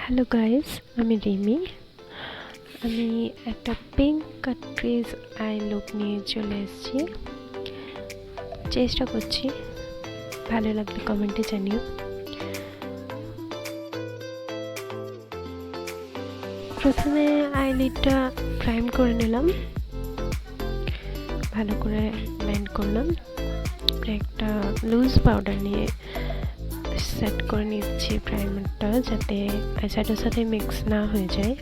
Hello guys, আমি রিমি। আমি একটা pink cut crease eye look নিয়ে চলে এসেছি। চেষ্টা করছি, ভালো লাগলে কমেন্টে জানিও। প্রথমে আইলিডটা প্রাইম করে নিলাম, ভালো করে ব্লেন্ড করলাম। একটা লুজ পাউডার নিয়ে সেট করে নিচ্ছি প্রাইমারটা, যাতে আইশ্যাডোর সাথে মিক্স না হয়ে যায়।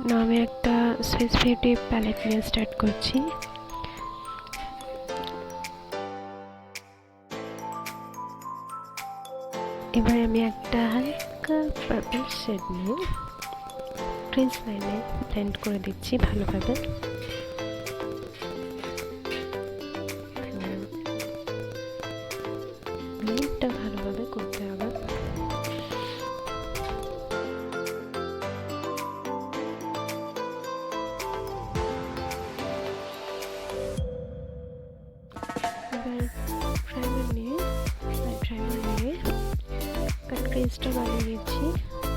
না, আমি একটা সুইস বিউটি প্যালেট নিয়ে স্টার্ট করছি। এবার আমি একটা হালকা পার্পল শেড নিয়ে ক্রিজ লাইনে ব্লেন্ড করে দিচ্ছি ভালোভাবে। ব্লেন্ডটা ভালোভাবে করতে হবে। এবার প্রাইমার নিয়ে কাট ক্রিজটা বানিয়ে নিচ্ছি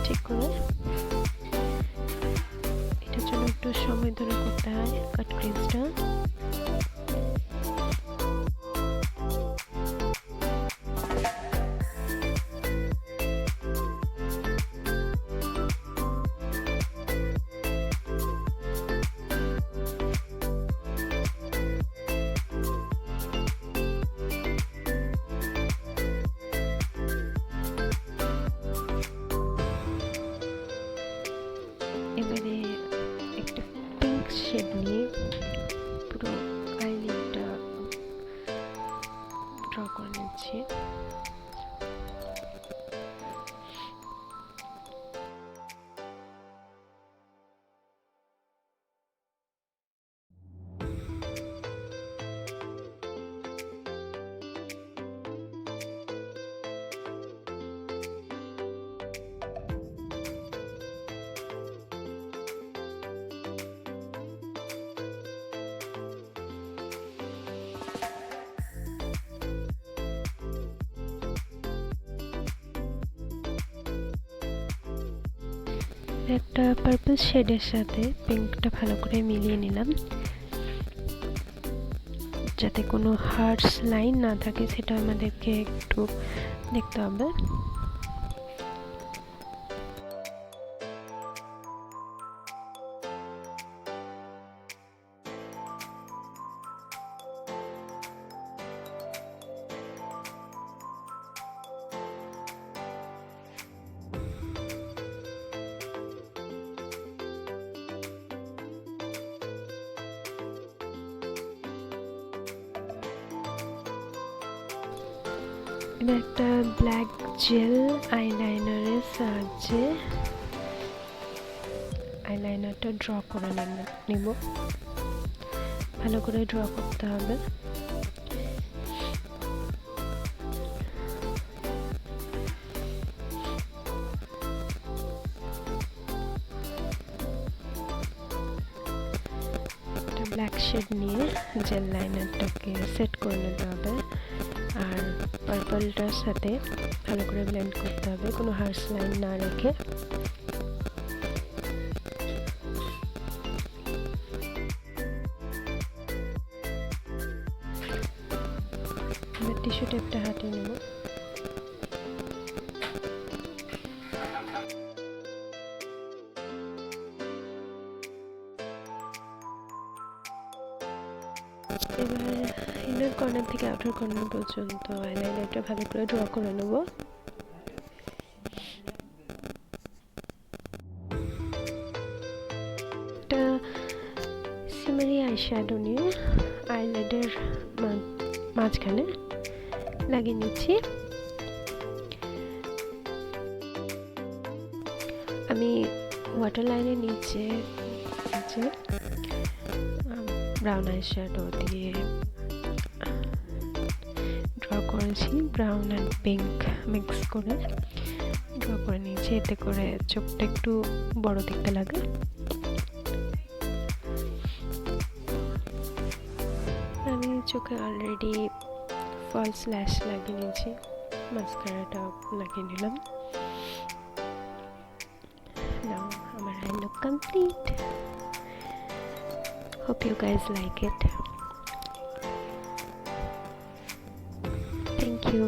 ঠিক করে। এটার জন্য একটু সময় ধরে করতে হয় কাট ক্রিজটা। এবারে একটা পিঙ্ক শেড নিয়ে পুরো আইলিডটা ড্র করে নিচ্ছি। একটা পার্পল শেডের সাথে পিঙ্কটা ভালো করে মিলিয়ে নিলাম, যাতে কোনো হার্শ লাইন না থাকে সেটা আমাদেরকে একটু দেখতে হবে। এবার একটা ব্ল্যাক জেল আইলাইনারের সাহায্যে আইলাইনারটা ড্র করে নেব। ভালো করে ড্র করতে হবে। একটা ব্ল্যাক শেড নিয়ে জেল লাইনারটাকে সেট করে নিতে হবে, আর পার্পলটার সাথে ভালো করে ব্লেন্ড করতে হবে, কোনো হার্শ লাইন না রেখে। এবার টিস্যু টেপটা হাতে নেব। এবার ইনার কর্নার থেকে আউটার কর্নার পর্যন্ত আইলাইনারটা ভালো করে ড্র করে নেব। একটা সিমারি আইশ্যাডো নিয়ে আইল্যাডের মাঝখানে লাগিয়ে নিচ্ছি। আমি ওয়াটার লাইনের নিচে ব্রাউন আইশ্যাডো দিয়ে ড্র করেছি, ব্রাউন অ্যান্ড পিঙ্ক মিক্স করে ড্র করে নিয়েছি, এতে করে চোখটা একটু বড় দেখতে লাগে। আমি চোখে অলরেডি ফলস ল্যাশ লাগিয়ে নিয়েছি, মাস্কারাটা লাগিয়ে নিলাম। নাও আমার I look complete. Hope you guys like it. Thank you.